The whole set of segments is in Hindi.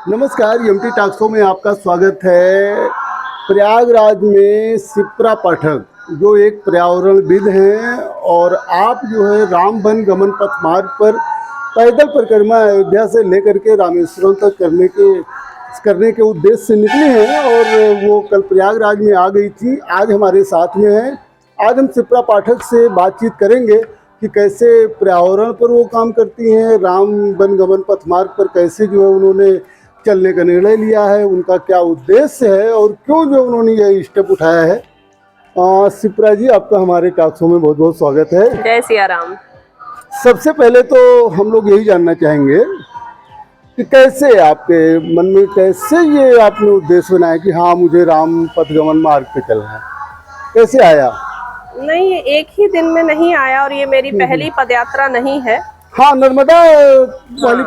नमस्कार, एमटी टॉक शो में आपका स्वागत है। प्रयागराज में शिप्रा पाठक जो एक पर्यावरणविद हैं और आप जो है राम वन गमन पथ मार्ग पर पैदल परिक्रमा अयोध्या से लेकर के रामेश्वरम तक करने के उद्देश्य से निकली हैं और वो कल प्रयागराज में आ गई थी। आज हमारे साथ में है। आज हम शिप्रा पाठक से बातचीत करेंगे कि कैसे पर्यावरण पर वो काम करती हैं, राम वन गमन पथ मार्ग पर कैसे जो है उन्होंने चलने का निर्णय लिया है, उनका क्या उद्देश्य है और क्यों जो उन्होंने ये स्टेप उठाया है। शिप्रा जी, आपका हमारे टॉक शो में बहुत बहुत स्वागत है। जय सिया राम। सबसे पहले तो हम लोग यही जानना चाहेंगे कि कैसे आपके मन में कैसे ये आपने उद्देश्य बनाया कि हाँ मुझे राम पथ गमन मार्ग पे चलना है, कैसे आया? नहीं, एक ही दिन में नहीं आया और ये मेरी पहली पदयात्रा नहीं है। हाँ, नर्मदा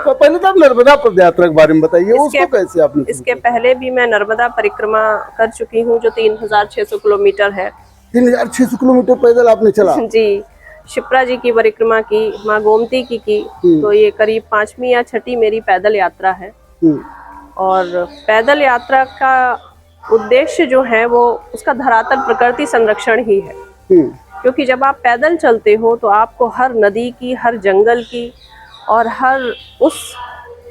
पहले तो आप नर्मदा पदयात्रा के बारे में बताइए, उसको कैसे आपने? इसके पहले भी मैं नर्मदा परिक्रमा कर चुकी हूँ जो 3600 किलोमीटर है। 3600 किलोमीटर पैदल आपने चला? जी, शिप्रा जी की परिक्रमा की, माँ गोमती की तो ये करीब 5वीं या 6ठी मेरी पैदल यात्रा है। और पैदल यात्रा का उद्देश्य जो है वो उसका धरातल प्रकृति संरक्षण ही है। क्योंकि जब आप पैदल चलते हो तो आपको हर नदी की, हर जंगल की और हर उस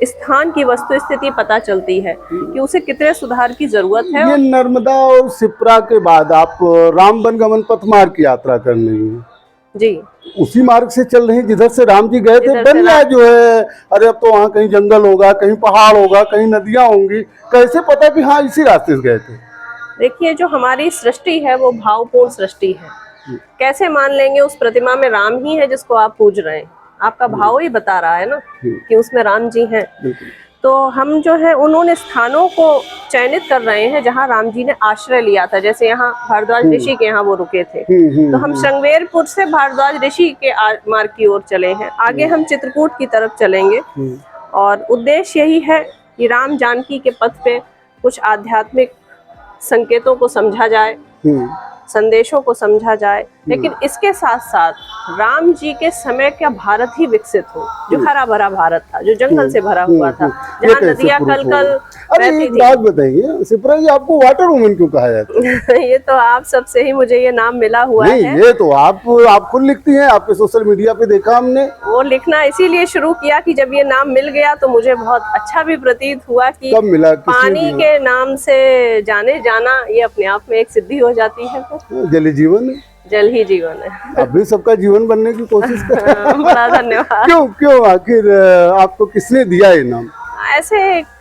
स्थान की वस्तु स्थिति पता चलती है कि उसे कितने सुधार की जरूरत है। ये नर्मदा और शिप्रा के बाद आप राम वन गमन पथ मार्ग की यात्रा कर रही हैं? जी, उसी मार्ग से चल रही हैं जिधर से राम जी गए थे? बनना जो है, अरे अब तो वहाँ कहीं जंगल होगा, कहीं पहाड़ होगा, कहीं नदियाँ होंगी, कैसे पता कि हाँ इसी रास्ते से गए थे? देखिए, जो हमारी सृष्टि है वो भावपूर्ण सृष्टि है। कैसे मान लेंगे उस प्रतिमा में राम ही है जिसको आप पूज रहे हैं? आपका भाव ही बता रहा है ना कि उसमें राम जी हैं। तो हम जो है उन्होंने स्थानों को चयनित कर रहे हैं जहां राम जी ने आश्रय लिया था। जैसे यहाँ भारद्वाज ऋषि के यहाँ वो रुके थे, तो हम श्रृंगवेरपुर से भारद्वाज ऋषि के मार्ग की ओर चले हैं। आगे हम चित्रकूट की तरफ चलेंगे और उद्देश्य यही है कि राम जानकी के पथ पे कुछ आध्यात्मिक संकेतों को समझा जाए, संदेशों को समझा जाए, लेकिन इसके साथ साथ राम जी के समय का भारत ही विकसित हो, जो हरा भरा भारत था, जो जंगल से भरा हुआ था, जहाँ नदियाँ कल अरे एक बात बताइए शिप्रा जी, आपको वाटर वुमन क्यों कहा जाता है? ये तो आप सबसे ही मुझे ये नाम मिला हुआ है। ये तो आप खुद लिखती हैं, आपके सोशल मीडिया पे देखा हमने। वो लिखना इसीलिए शुरू किया कि जब ये नाम मिल गया तो मुझे बहुत अच्छा भी प्रतीत हुआ कि कब मिला? पानी के नाम से जाने जाना ये अपने आप में एक सिद्धि हो जाती है। जल ही जीवन है। जल ही जीवन है। अभी सबका जीवन बनने की कोशिश कर रहे हैं। बड़ा धन्यवाद। क्यों आखिर आपको किसने दिया ये नाम? ऐसे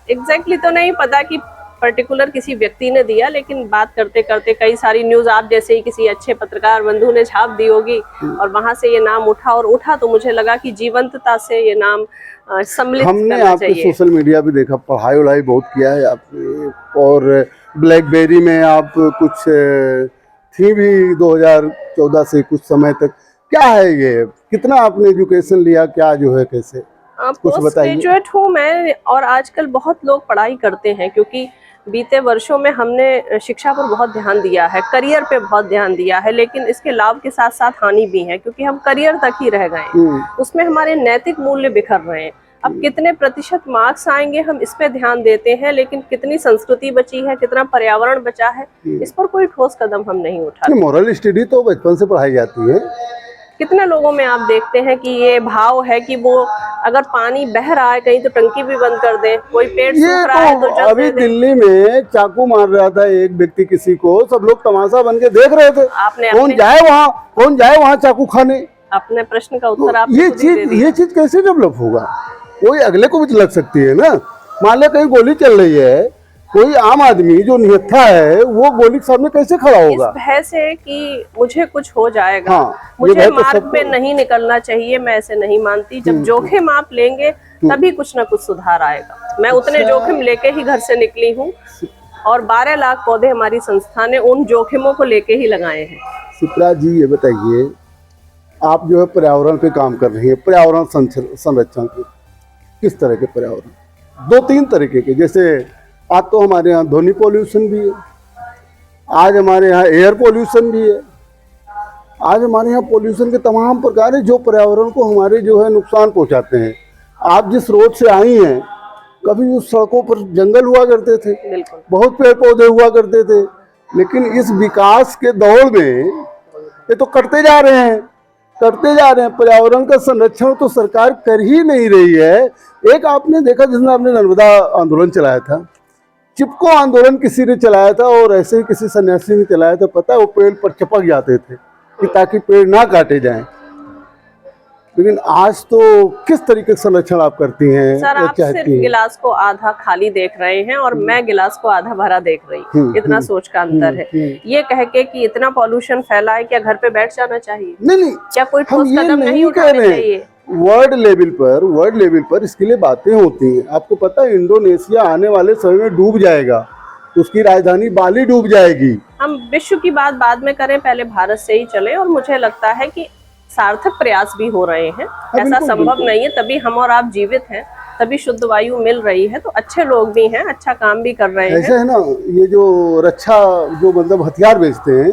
एग्जैक्टली तो नहीं पता कि पर्टिकुलर किसी व्यक्ति ने दिया, लेकिन बात करते करते कई सारी न्यूज आप जैसे ही किसी अच्छे पत्रकार बंधु ने छाप दी होगी और वहां से ये नाम उठा तो मुझे लगा कि जीवंतता से ये नाम सम्मिलित करना चाहिए। हमने आपके सोशल मीडिया पे देखा, पढ़ाई वढ़ाई बहुत किया है आपने और ब्लैकबेरी में आप कुछ थी भी 2014 से कुछ समय तक। क्या है ये, कितना आपने एजुकेशन लिया, क्या जो है कैसे कुछ बताइए? ग्रेजुएट हूँ मैं और आजकल बहुत लोग पढ़ाई करते हैं क्योंकि बीते वर्षों में हमने शिक्षा पर बहुत ध्यान दिया है, करियर पे बहुत ध्यान दिया है, लेकिन इसके लाभ के साथ साथ हानि भी है क्योंकि हम करियर तक ही रह गए, उसमें हमारे नैतिक मूल्य बिखर रहे हैं। अब कितने प्रतिशत मार्क्स आएंगे हम इस पे ध्यान देते हैं, लेकिन कितनी संस्कृति बची है, कितना पर्यावरण बचा है, इस पर कोई ठोस कदम हम नहीं उठाते। मोरल स्टडी तो बचपन से पढ़ाई जाती है। कितने लोगों में आप देखते हैं कि ये भाव है कि वो अगर पानी बह रहा है कहीं तो टंकी भी बंद कर दे, कोई पेड़ सूख रहा है तो जल अभी दिल्ली में चाकू मार रहा था एक व्यक्ति किसी को, सब लोग तमाशा बन के देख रहे थे। कौन जाए वहाँ चाकू खाने? अपने प्रश्न का उत्तर आप ये चीज कैसे डेवलप होगा? कोई अगले को भी लग सकती है ना। मान लिया कहीं गोली चल रही है, कोई आम आदमी जो निहत्था है वो गोली के सामने कैसे खड़ा होगा? इस भय से कि मुझे कुछ हो जाएगा, मुझे मार्ग पे नहीं निकलना चाहिए, मैं ऐसे नहीं मानती। जब जोखिम आप लेंगे तभी कुछ ना कुछ सुधार आएगा। मैं उतने जोखिम लेके ही घर से निकली हूँ और 12 लाख पौधे हमारी संस्था ने उन जोखिमों को लेके ही लगाए हैं। शिप्रा जी, ये बताइए, आप जो है पर्यावरण पे काम कर रही है, पर्यावरण संरक्षण के किस तरह के पर्यावरण? 2-3 तरीके के, जैसे आज तो हमारे यहाँ ध्वनि पोल्यूशन भी है, आज हमारे यहाँ एयर पोल्यूशन भी है, आज हमारे यहाँ पोल्यूशन के तमाम प्रकार है जो पर्यावरण को हमारे जो है नुकसान पहुँचाते हैं। आप जिस रोड से आई हैं कभी उस सड़कों पर जंगल हुआ करते थे, बिल्कुल। बहुत पेड़ पौधे हुआ करते थे, लेकिन इस विकास के दौड़ में ये तो कटते जा रहे हैं, करते जा रहे हैं। पर्यावरण का संरक्षण तो सरकार कर ही नहीं रही है। एक आपने देखा जिसने आपने नर्मदा आंदोलन चलाया था, चिपको आंदोलन किसी ने चलाया था और ऐसे ही किसी सन्यासी ने चलाया था, पता है वो पेड़ पर चिपक जाते थे कि ताकि पेड़ ना काटे जाएं। लेकिन आज तो किस तरीके से संरक्षण आप करती हैं? सर, आप सिर्फ गिलास को आधा खाली देख रहे हैं और मैं गिलास को आधा भरा देख रही हूँ। इतना सोच का अंतर है। ये कह के कि इतना पॉल्यूशन फैला है, क्या घर पे बैठ जाना चाहिए? नहीं, क्या कोई ठोस कदम नहीं कह उठाने रहे चाहिए? वर्ल्ड लेवल पर इसके लिए बातें होती हैं। आपको पता है इंडोनेशिया आने वाले समय में डूब जाएगा, उसकी राजधानी बाली डूब जाएगी। हम विश्व की बात बाद में करें, पहले भारत से ही चले। और मुझे लगता है कि सार्थक प्रयास भी हो रहे हैं। ऐसा संभव नहीं है, तभी हम और आप जीवित हैं, तभी शुद्ध वायु मिल रही है। तो अच्छे लोग भी हैं, अच्छा काम भी कर रहे हैं। ऐसे है ना, ये जो रक्षा जो मतलब हथियार बेचते हैं,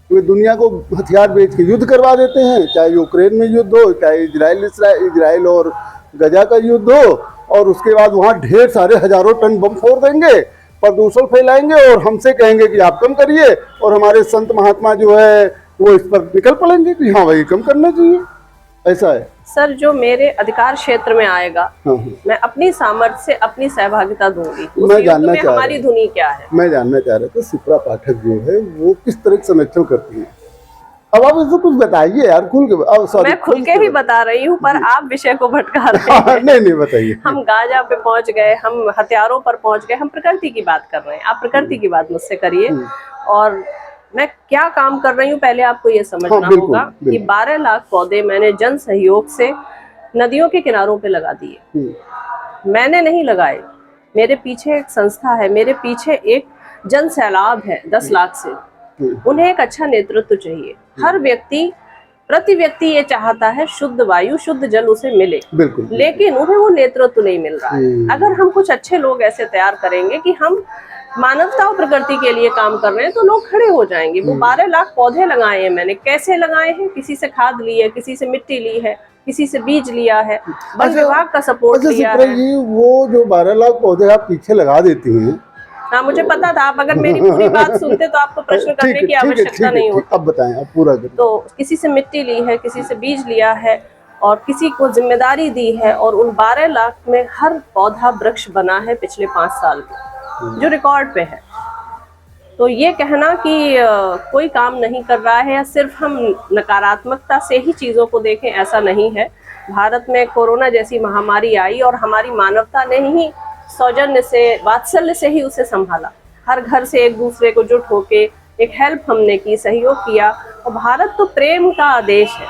वे दुनिया को हथियार बेच के युद्ध करवा देते हैं, चाहे यूक्रेन में युद्ध हो, चाहे इजराइल और गजा का युद्ध हो, और उसके बाद वहाँ ढेर सारे हजारों टन बम फोड़ देंगे, प्रदूषण फैलाएंगे और हमसे कहेंगे कि आप कम करिए, और हमारे संत महात्मा जो है वो इस पर निकल पड़ेंगे कि हाँ भाई कम करना चाहिए। ऐसा है सर, जो मेरे अधिकार क्षेत्र में आएगा, मैं अपनी सामर्थ्य से अपनी सहभागिता दूंगी। मैं जानना चाह हमारी धुनी क्या है? मैं जानना चाह रहा था शिप्रा पाठक जो है वो किस तरह से संरक्षण करती है। अब आप इसको कुछ बताइए यार, खुल के। मैं खुल के ही बता रही हूँ, पर आप विषय को भटका रहे हैं। नहीं बताइए। हम गांजा पे पहुंच गए, हम हथियारों पर पहुंच गए, हम प्रकृति की बात कर रहे हैं। आप प्रकृति की बात मुझसे करिए। और मैं क्या काम कर रही हूँ पहले आपको ये समझना होगा कि 12 लाख पौधे मैंने जन सहयोग से नदियों के किनारों पे लगा दिए। मैंने नहीं लगाए, मेरे पीछे एक संस्था है, मेरे पीछे एक जन सैलाब है 10 लाख से। उन्हें एक अच्छा नेतृत्व चाहिए। हर व्यक्ति, प्रति व्यक्ति ये चाहता है शुद्ध वायु, शुद्ध जल उसे मिले, लेकिन उन्हें वो नेतृत्व नहीं मिल रहा है। अगर हम कुछ अच्छे लोग ऐसे तैयार करेंगे कि हम मानवता और प्रकृति के लिए काम कर रहे हैं, तो लोग खड़े हो जाएंगे। वो 12 लाख पौधे लगाए हैं मैंने। कैसे लगाए हैं? किसी से खाद ली है, किसी से मिट्टी ली है, किसी से बीज लिया है, वन विभाग का सपोर्ट लिया है। वो जो 12 लाख पौधे आप पीछे लगा देती हैं, हाँ, मुझे पता था। आप अगर मेरी पूरी बात सुनते तो आपको प्रश्न करने की आवश्यकता नहीं होती। अब बताएं, अब पूरा करें। तो किसी से मिट्टी ली है, किसी से बीज लिया है, और किसी को जिम्मेदारी दी है, और उन 12 लाख में हर पौधा वृक्ष बना है पिछले 5 साल में, जो रिकॉर्ड पे है। तो ये कहना कि कोई काम नहीं कर रहा है या सिर्फ हम नकारात्मकता से ही चीज़ों को देखें, ऐसा नहीं है। भारत में कोरोना जैसी महामारी आई और हमारी मानवता ने ही सौजन्य से, वात्सल्य से ही उसे संभाला। हर घर से एक दूसरे को जुट होके एक हेल्प हमने की, सहयोग किया। और भारत तो प्रेम का देश है।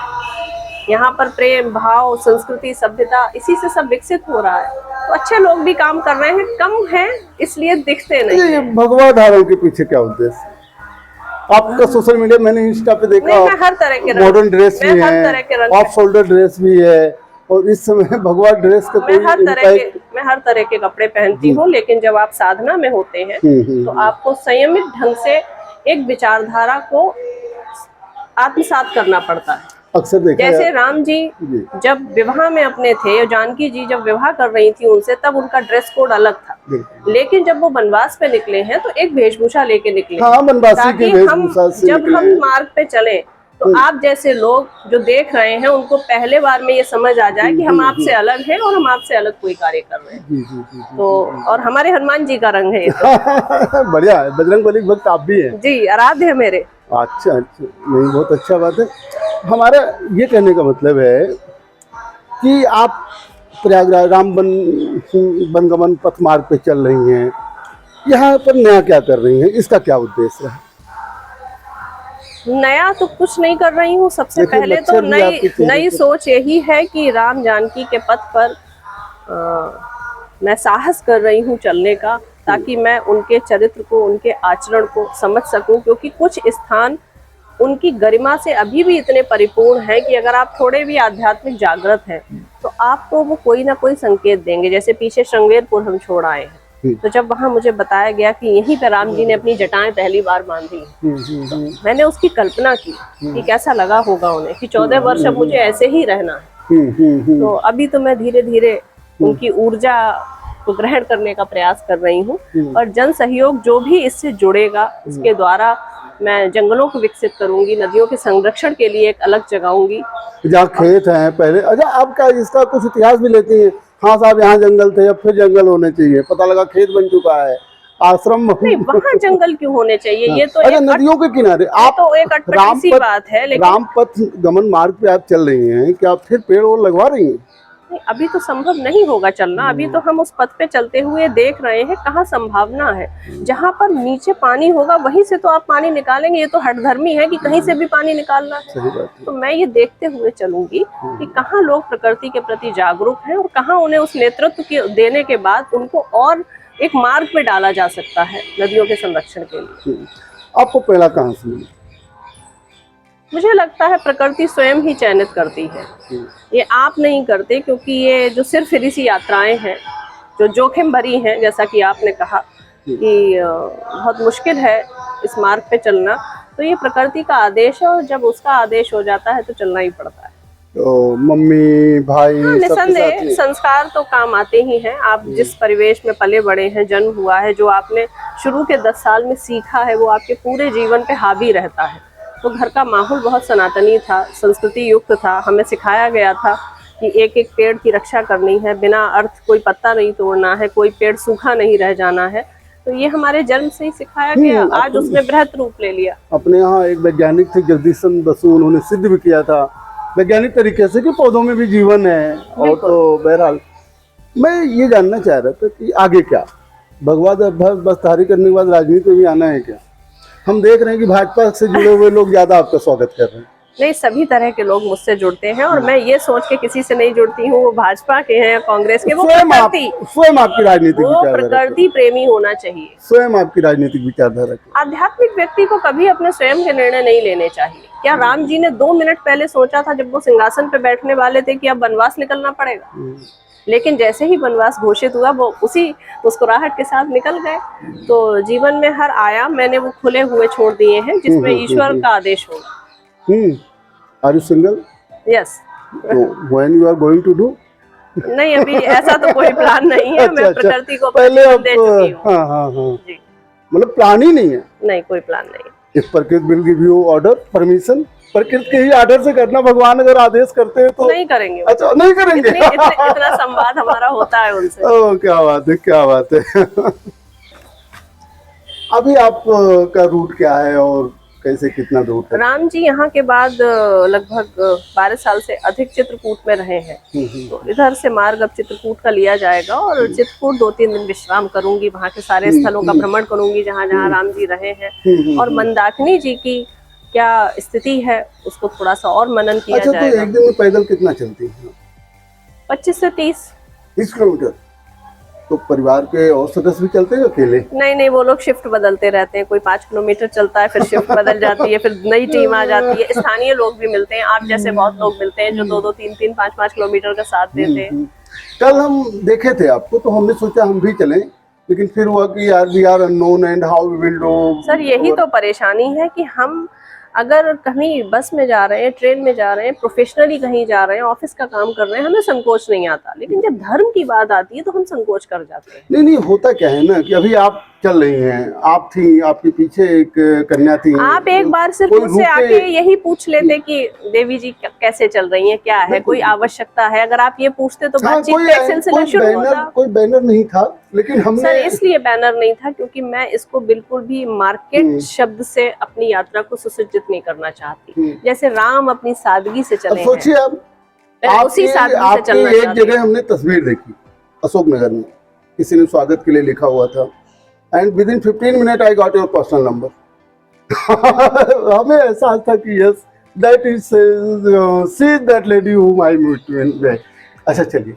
यहाँ पर प्रेम भाव, संस्कृति, सभ्यता, इसी से सब विकसित हो रहा है। तो अच्छे लोग भी काम कर रहे हैं, कम हैं इसलिए दिखते नहीं। ये भगवा धारण के पीछे क्या उद्देश्य? आपका सोशल मीडिया मैंने इंस्टा पे देखा, मैं हर तरह के मॉडर्न ड्रेस भी है, ऑफ शोल्डर ड्रेस भी है, और इस समय भगवा ड्रेस का मैं हर तरह के कपड़े पहनती हूँ। लेकिन जब आप साधना में होते हैं तो आपको संयमित ढंग से एक विचारधारा को आत्मसात करना पड़ता है। अक्सर देखा जैसे राम जी जब विवाह में अपने थे, जानकी जी जब विवाह कर रही थी उनसे, तब उनका ड्रेस कोड अलग था। लेकिन जब वो वनवास पे निकले हैं तो एक वेशभूषा लेके निकले। ताकि जब हम मार्ग पे चले तो आप जैसे लोग जो देख रहे हैं उनको पहले बार में ये समझ आ जाए कि हम आपसे अलग हैं और हम आपसे अलग कोई कार्य कर रहे हैं। तो और हमारे हनुमान जी का रंग है ये तो। बढ़िया है, बजरंगबली भक्त आप भी हैं जी, आराध्य है मेरे। अच्छा, नहीं बहुत अच्छा बात है। हमारा ये कहने का मतलब है कि आप प्रयागराज राम वनगमन पथ मार्ग पे चल रही हैं, यहाँ पर नया क्या कर रही हैं, इसका क्या उद्देश्य है? नया तो कुछ नहीं कर रही हूँ। सबसे पहले तो नई सोच यही है कि राम जानकी के पथ पर मैं साहस कर रही हूँ चलने का, ताकि मैं उनके चरित्र को, उनके आचरण को समझ सकूं। क्योंकि कुछ स्थान उनकी गरिमा से अभी भी इतने परिपूर्ण हैं कि अगर आप थोड़े भी आध्यात्मिक जागृत हैं तो आपको वो कोई ना कोई संकेत देंगे। जैसे पीछे श्रृंगेरपुर हम छोड़ आए हैं, तो जब वहाँ मुझे बताया गया कि यहीं पे राम जी ने अपनी जटाएं पहली बार बांधी, मैंने उसकी कल्पना की कि कैसा लगा होगा उन्हें कि 14 वर्ष अब मुझे ऐसे ही रहना है। तो अभी तो मैं धीरे धीरे उनकी ऊर्जा को ग्रहण करने का प्रयास कर रही हूँ। और जन सहयोग जो भी इससे जुड़ेगा, इसके द्वारा मैं जंगलों को विकसित करूंगी, नदियों के संरक्षण के लिए एक अलग जगाऊंगी। जहाँ खेत हैं पहले, अच्छा आप क्या इसका कुछ इतिहास भी लेती हैं? हाँ साहब यहाँ जंगल थे, अब फिर जंगल होने चाहिए, पता लगा खेत बन चुका है, आश्रम। नहीं, वहाँ जंगल क्यों होने चाहिए? ये तो अच्छा नदियों के किनारे आप तो एक अटपटी सी बात है, लेकिन रामपथ गमन मार्ग पे आप चल रही हैं, क्या आप फिर पेड़ और लगवा रही हैं? नहीं, अभी तो संभव नहीं होगा चलना। अभी तो हम उस पथ पे चलते हुए देख रहे हैं, कहाँ संभावना है। जहाँ पर नीचे पानी होगा वहीं से तो आप पानी निकालेंगे, ये तो हठधर्मी है कि कहीं से भी पानी निकालना है। सही बात है। तो मैं ये देखते हुए चलूंगी कि कहाँ लोग प्रकृति के प्रति जागरूक हैं और कहाँ उन्हें उस नेतृत्व के देने के बाद उनको और एक मार्ग पे डाला जा सकता है नदियों के संरक्षण के लिए। आपको प्रेरणा कहाँ से मिली? मुझे लगता है प्रकृति स्वयं ही चयनित करती है, ये आप नहीं करते, क्योंकि ये जो सिर्फ ऋषि यात्राएं हैं जो जोखिम भरी हैं, जैसा कि आपने कहा कि बहुत मुश्किल है इस मार्ग पे चलना, तो ये प्रकृति का आदेश है और जब उसका आदेश हो जाता है तो चलना ही पड़ता है। तो मम्मी भाई सबके साथ निसंदेह ही? संस्कार तो काम आते ही हैं। आप जिस परिवेश में पले बड़े हैं, जन्म हुआ है, जो आपने शुरू के 10 साल में सीखा है, वो आपके पूरे जीवन पे हावी रहता है। तो घर का माहौल बहुत सनातनी था, संस्कृति युक्त था। हमें सिखाया गया था कि एक एक पेड़ की रक्षा करनी है, बिना अर्थ कोई पत्ता नहीं तोड़ना है, कोई पेड़ सूखा नहीं रह जाना है। तो ये हमारे जन्म से ही सिखाया गया, आज उसने बृहत रूप ले लिया। अपने यहाँ एक वैज्ञानिक थे जगदीश चंद्र बसु, उन्होंने सिद्ध भी किया था वैज्ञानिक तरीके से कि पौधों में भी जीवन है। और तो बहरहाल मैं ये जानना चाह रहा था कि आगे क्या, भगवत बसधारी करने के बाद राजनीति में भी आना है क्या? हम देख रहे हैं कि भाजपा से जुड़े हुए लोग ज्यादा आपका स्वागत कर रहे हैं। नहीं, सभी तरह के लोग मुझसे जुड़ते हैं और मैं ये सोच के किसी से नहीं जुड़ती हूँ वो भाजपा के हैं या कांग्रेस के। वो स्वयं आपकी राजनीतिक वो प्रकृति प्रेमी होना चाहिए, स्वयं आपकी राजनीतिक विचारधारा। आध्यात्मिक व्यक्ति को कभी अपने स्वयं के निर्णय नहीं लेने चाहिए। क्या राम जी ने 2 मिनट पहले सोचा था जब वो सिंहासन पे बैठने वाले थे कि अब वनवास निकलना पड़ेगा? लेकिन जैसे ही वनवास घोषित हुआ वो उसी मुस्कुराहट के साथ निकल गए। तो जीवन में हर आयाम मैंने वो खुले हुए छोड़ दिए हैं जिसमें ईश्वर का आदेश होगा। Are you single? यस। तो when you are going to do? नहीं, अभी ऐसा तो कोई प्लान नहीं है। मैं प्रकृति को पहले दे अब चुकी हूँ। हाँ हाँ हाँ जी, मतलब प्लान ही नहीं है? नहीं, कोई प्लान नहीं। इफ प्रकृति will give you order permission, प्रकृति के ही आर्डर से करना, भगवान अगर आदेश करते हैं तो नहीं करेंगे। अच्छा नहीं करेंगे? इतना संवाद हमारा होता है उनसे। ओह क्या बात है, क्या बात है। अभी आप का रूट क्या है और कैसे, कितना दूर तक? राम जी यहाँ के बाद लगभग 12 साल से अधिक चित्रकूट में रहे हैं। तो इधर से मार्ग अब चित्रकूट का लिया जाएगा और चित्रकूट 2-3 दिन विश्राम करूंगी, वहाँ के सारे स्थलों का भ्रमण करूंगी जहाँ जहाँ राम जी रहे हैं। और मंदाकिनी जी की क्या स्थिति है उसको थोड़ा सा और मनन किया अच्छा, जाएगा। तो एक दिन में पैदल कितना चलती है? 25 से 30 किलोमीटर। तो परिवार के और सदस्य भी चलते हैं अकेले? नहीं, वो लोग शिफ्ट बदलते रहते हैं। कोई 5 किलोमीटर चलता है, फिर शिफ्ट बदल जाती है, फिर नई टीम आ जाती है। स्थानीय लोग भी मिलते हैं, आप जैसे बहुत लोग मिलते हैं जो 2-2, 3-3, 5-5 किलोमीटर का साथ देते हैं। कल हम देखे थे आपको तो हमने सोचा हम भी चलें, लेकिन फिर हुआ कि यार we are unknown and how we will do. Sir यही तो परेशानी है कि हम अगर कहीं बस में जा रहे हैं, ट्रेन में जा रहे हैं, प्रोफेशनली कहीं जा रहे हैं, ऑफिस का काम कर रहे हैं, हमें संकोच नहीं आता। लेकिन जब धर्म की बात आती है तो हम संकोच कर जाते हैं। नहीं, होता क्या है ना कि अभी आप चल रही हैं, आप थी, आपके पीछे एक कन्या थी। आप एक बार सिर्फ मुझसे आके यही पूछ लेते कि देवी जी कैसे चल रही हैं, क्या है, कोई आवश्यकता है। अगर आप ये पूछते तो बातचीत का एक सिलसिला शुरू होता। कोई बैनर नहीं था, लेकिन हमने सर इसलिए बैनर नहीं था क्योंकि मैं इसको बिल्कुल भी मार्केट शब्द से अपनी यात्रा को सुसज्जित नहीं करना चाहती। जैसे राम अपनी सादगी से चले हैं, सोचिए आप उसी सादगी से चलना एक जगह हमने तस्वीर देखी अशोकनगर में, किसी ने स्वागत के लिए लिखा हुआ था, and within 15 minute I got your personal number. हमें एहसास था कि yes that is see that lady whom I meet. अच्छा चलिए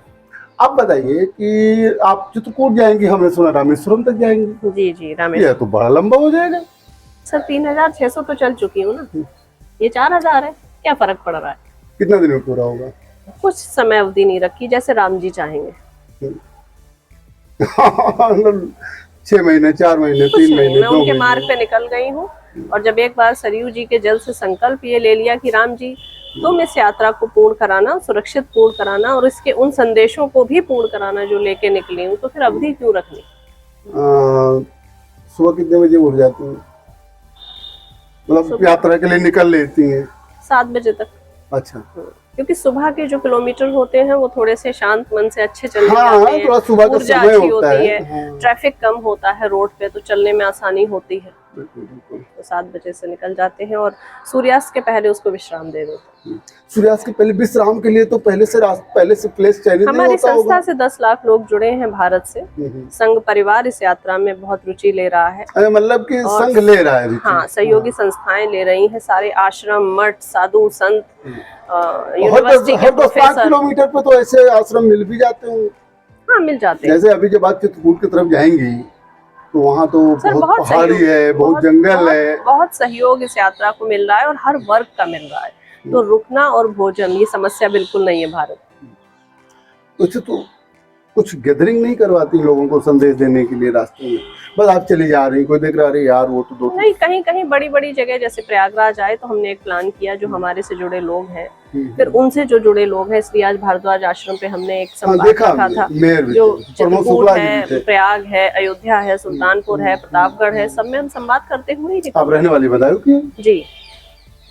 आप बताइए कि आप चित्रकूट जाएंगी, हमने सुना रामेश्वरम तक जाएंगी। जी रामेश्वरम। यह तो बड़ा लंबा हो जाएगा। सर 3600 तो चल चुकी हूँ ना, ये 4000 है, क्या फर्क पड़ रहा है? कितना दिन में पूरा होगा? कुछ समय अवधि नहीं रखी, जैसे राम जी चाहेंगे। 6 महीने, 4 महीने, 3 महीने, मैं उनके मार्ग पे निकल गई हूँ। और जब एक बार सरयू जी के जल से संकल्प ये ले लिया कि राम जी तुम इस यात्रा को पूर्ण कराना, सुरक्षित पूर्ण कराना और इसके उन संदेशों को भी पूर्ण कराना जो लेके निकली हूँ, तो फिर अवधि क्यों रखनी? सुबह कितने बजे उठ जाती हैं? मतलब यात्रा के लिए निकल लेती हैं? 7 बजे तक। अच्छा। क्योंकि सुबह के जो किलोमीटर होते हैं वो थोड़े से शांत मन से अच्छे चलने हाँ, जाते हैं, थोड़ा सुबह का ऊर्जा समय अच्छी होता होती है। है, ट्रैफिक कम होता है रोड पे, तो चलने में आसानी होती है। बिल्कुल बिल्कुल। तो 7 बजे से निकल जाते हैं और सूर्यास्त के पहले उसको विश्राम दे देते हैं। सूर्यास्त के पहले विश्राम के लिए तो पहले से प्लेस चयनित नहीं हमारी होता होगा? संस्था से 10 लाख लोग जुड़े हैं भारत से। संघ परिवार इस यात्रा में बहुत रुचि ले रहा है। मतलब कि संघ ले रहा है रुचि? हाँ, सहयोगी संस्थाएं ले रही हैं, सारे आश्रम, मठ, साधु, संत, यूनिवर्सिटी के हर 10-5 प्रोफेसर। किलोमीटर पे तो ऐसे आश्रम मिल भी जाते होंगे? हाँ, मिल जाते हैं। जैसे अभी जब आप चित्रकूट की तरफ जाएंगी तो वहाँ तो सर बहुत पहाड़ी सहयोग, है, बहुत जंगल है। बहुत सहयोग इस यात्रा को मिल रहा है और हर वर्ग का मिल रहा है। तो रुकना और भोजन ये समस्या बिल्कुल नहीं है भारत। अच्छा, तो कुछ गैदरिंग नहीं करवाती लोगों को संदेश देने के लिए रास्ते में? बस आप चली जा रही, कोई देख रहा अरे यार वो तो दो नहीं, कहीं कहीं बड़ी बड़ी जगह जैसे प्रयागराज आए तो हमने एक प्लान किया, जो हमारे से जुड़े लोग हैं फिर उनसे जो जुड़े लोग हैं, इसलिए आज भारद्वाज आश्रम पे हमने एक संवाद रखा था। जो चित्रकूट है, प्रयाग है, अयोध्या है, सुल्तानपुर है, प्रतापगढ़ है, सब में हम संवाद करते हुए ही आप रहने वाली बदायूं की? जी।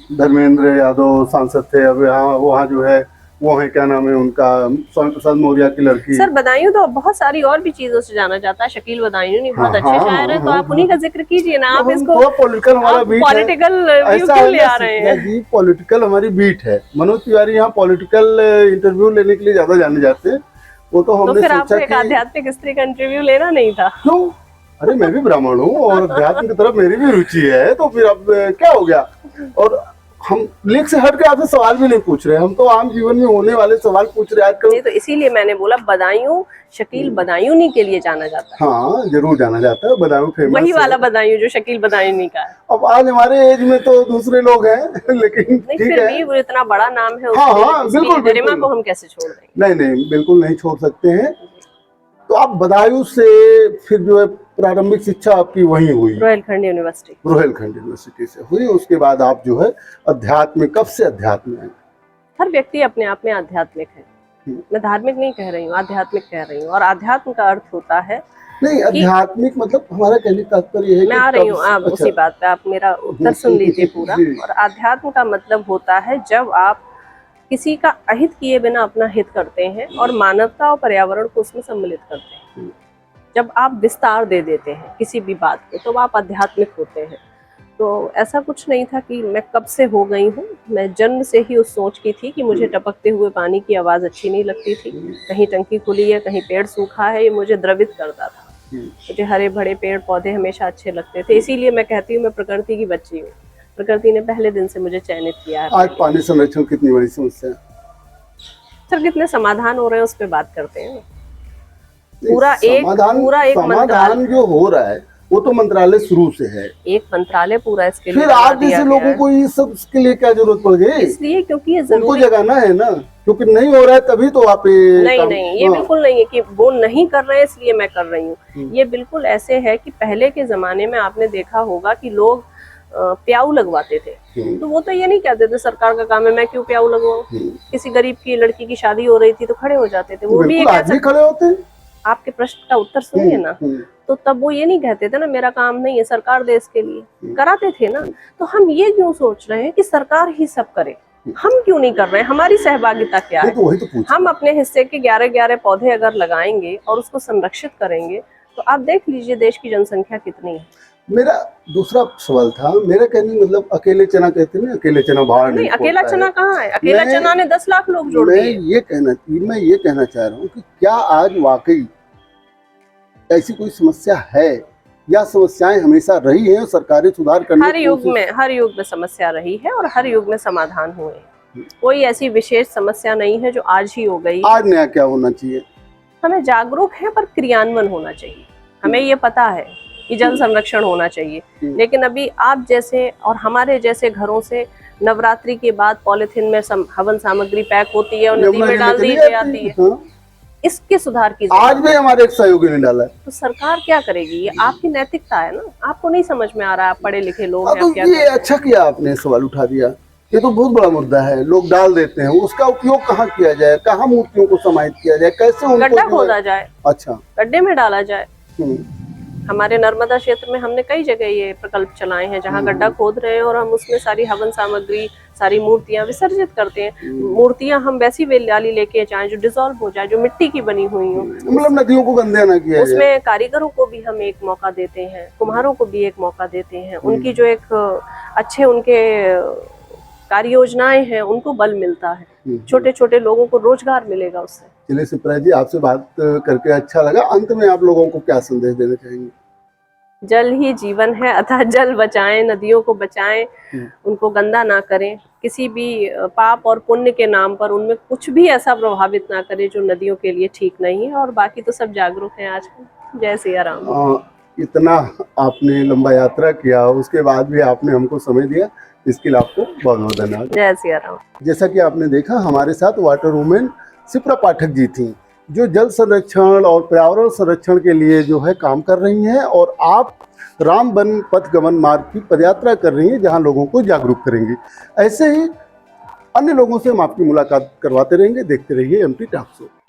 धर्मेंद्र यादव सांसद थे, अब वहाँ जो है वो है, क्या नाम है उनका, स्वामी प्रसाद मौर्य की लड़की। सर बदायूं तो बहुत सारी और भी चीजों से जाना जाता है। शकील बदायूं नहीं बहुत अच्छे शायर हैं, तो आप उन्हीं का जिक्र कीजिए ना। आप इसको पॉलिटिकल हमारा बीट है, पॉलिटिकल व्यू क्यों ले आ रहे हैं? जी, पॉलिटिकल हमारी बीट है। मनोज तिवारी यहाँ पॉलिटिकल इंटरव्यू लेने के लिए ज्यादा जाने जाते हैं। वो तो हमने फिर आपको एक आध्यात्मिक स्त्री का इंटरव्यू लेना नहीं था? क्यों? अरे मैं भी ब्राह्मण हूँ और अध्यात्म की तरफ मेरी भी रुचि है, तो फिर अब क्या हो गया? और हम लेख से हट के आपसे सवाल भी नहीं पूछ रहे, हम तो आम जीवन में होने वाले सवाल पूछ रहे हैं। नहीं, तो इसीलिए मैंने बोला बदायूं, शकील बदायूंनी के लिए जाना जाता है। हाँ, जरूर जाना जाता है, बदायूं फेमस वही वाला बदायूं जो शकील बदायूंनी का है। अब आज हमारे एज में तो दूसरे लोग हैं, लेकिन फिर भी वो इतना बड़ा नाम है, हाँ, बिल्कुल गरिमा को हम कैसे छोड़ देंगे? नहीं नहीं, बिल्कुल नहीं छोड़ सकते हैं। तो आप बदायूं से फिर जो है प्रारंभिक शिक्षा आपकी वहीं हुई? रोहिलखंड यूनिवर्सिटी। रोहिलखंड यूनिवर्सिटी से हुई। उसके बाद आप जो है अध्यात्म, कब से अध्यात्म है? हर व्यक्ति अपने आप में आध्यात्मिक है। मैं धार्मिक नहीं कह रही हूँ, आध्यात्मिक कह रही हूँ। और आध्यात्म का अर्थ होता है नहीं, आध्यात्मिक मतलब हमारा कहने का तात्पर्य है। मैं आ रही हूँ, आप उसी बात पे आप मेरा उत्तर सुन लीजिए पूरा। और आध्यात्म का मतलब होता है जब आप किसी का अहित किए बिना अपना हित करते हैं और मानवता और पर्यावरण को उसमें सम्मिलित करते हैं। जब आप विस्तार दे देते हैं किसी भी बात को, तो आप आध्यात्मिक होते हैं। तो ऐसा कुछ नहीं था कि मैं कब से हो गई हूँ। मैं जन्म से ही उस सोच की थी कि मुझे टपकते हुए पानी की आवाज़ अच्छी नहीं लगती थी। कहीं टंकी खुली है, कहीं पेड़ सूखा है, ये मुझे द्रवित करता था। मुझे हरे भरे पेड़ पौधे हमेशा अच्छे लगते थे। इसीलिए मैं कहती हूँ मैं प्रकृति की बच्ची हूँ। प्रकृति ने पहले दिन से मुझे चयनित किया है। आज पानी संरक्षण कितनी बड़ी समस्या है सर, कितने समाधान हो रहे हैं उस पर बात करते हैं। पूरा एक समाधान जो हो रहा है वो तो मंत्रालय शुरू से है, एक मंत्रालय पूरा इसके लिए। फिर आप जैसे लोगों को ये सब के लिए क्या जरूरत पड़ गई? इसलिए क्योंकि ये जरूरी जगाना है ना, क्योंकि नहीं हो रहा है तभी तो आप नहीं, ये बिल्कुल नहीं है कि वो नहीं कर रहे हैं इसलिए मैं कर रही हूँ। ये बिल्कुल ऐसे है कि पहले के जमाने में आपने देखा होगा कि लोग प्याऊ लगवाते थे, तो वो तो ये नहीं कहते थे सरकार का काम है मैं क्यों प्याऊ लगवाऊं। किसी गरीब की लड़की की शादी हो रही थी तो खड़े हो जाते थे। वो भी खड़े होते हैं। आपके प्रश्न का उत्तर सुनिए ना, तो तब वो ये नहीं कहते थे ना मेरा काम नहीं है, सरकार दे इसके लिए, कराते थे ना। तो हम ये क्यों सोच रहे हैं कि सरकार ही सब करे, हम क्यों नहीं कर रहे हैं? हमारी सहभागिता क्या है? तो हम अपने हिस्से के 11 पौधे अगर लगाएंगे और उसको संरक्षित करेंगे तो आप देख लीजिए देश की जनसंख्या कितनी है। मेरा दूसरा सवाल था, मेरा कहने मतलब अकेले चना कहते हैं, अकेले चना बाहर नहीं, अकेला चना कहाँ है? अकेला चना ने 10 लाख लोग जोड़ दिए। मैं ये कहना चाह रहा हूँ कि क्या आज वाकई ऐसी कोई समस्या है या समस्याएं हमेशा रही हैं और सरकारें सुधार करने हर युग में समस्या रही है और हर युग में समाधान हुए हैं। कोई ऐसी विशेष समस्या नहीं है जो आज ही हो गई। आज नया क्या होना चाहिए? हमें जागरूक है पर क्रियान्वयन होना चाहिए। हमें ये पता है कि जल संरक्षण होना चाहिए, लेकिन अभी आप जैसे और हमारे जैसे घरों से नवरात्रि के बाद पॉलिथीन में हवन सामग्री पैक होती है और नदी में डाल दी जाती है। इसके सुधार की आज भी हमारे एक सहयोगी ने डाला है। तो सरकार क्या करेगी? ये आपकी नैतिकता है ना, आपको नहीं समझ में आ रहा है, आप पढ़े लिखे लोग हैं। तो ये अच्छा किया आपने सवाल उठा दिया। ये तो बहुत बड़ा मुद्दा है, लोग डाल देते हैं, उसका उपयोग कहाँ किया जाए, कहाँ मूर्तियों को समाहित किया जाए, कैसे उनको गड्ढा जो है- खोदा जाए, अच्छा। गड्ढे में डाला जाए। हम्म, हमारे नर्मदा क्षेत्र में हमने कई जगह ये प्रकल्प चलाए हैं जहाँ गड्ढा खोद रहे हैं और हम उसमें सारी हवन सामग्री, सारी मूर्तियां विसर्जित करते हैं। मूर्तियां हम वैसी वेलाली लेके जाएं जो डिसॉल्व हो जाए, जो मिट्टी की बनी हुई हो। मतलब नदियों को गंदे ना किया जाए। उसमें कारीगरों को भी हम एक मौका देते हैं, कुम्हारों को भी एक मौका देते हैं। उनकी जो एक अच्छे उनके कार्य योजनाएं हैं उनको बल मिलता है। छोटे छोटे लोगों को रोजगार मिलेगा उससे। चलिए शिप्रा जी, आपसे बात करके अच्छा लगा। अंत में आप लोगों को क्या संदेश देना चाहेंगे? जल ही जीवन है, अतः जल बचाएं, नदियों को बचाएं, उनको गंदा ना करें। किसी भी पाप और पुण्य के नाम पर उनमें कुछ भी ऐसा प्रभावित ना करें जो नदियों के लिए ठीक नहीं है। और बाकी तो सब जागरूक हैं आजकल। जय सिया राम। इतना आपने लंबा यात्रा किया, उसके बाद भी आपने हमको समय दिया, इसके लिए आपको बहुत बहुत धन्यवाद। जय सिया राम। जैसा कि आपने देखा, हमारे साथ वाटर वुमेन शिप्रा पाठक जी थी, जो जल संरक्षण और पर्यावरण संरक्षण के लिए जो है काम कर रही हैं। और आप राम वन पथ गमन मार्ग की पदयात्रा कर रही हैं, जहां लोगों को जागरूक करेंगे। ऐसे ही अन्य लोगों से हम आपकी मुलाकात करवाते रहेंगे। देखते रहिए एमटी टॉक शो।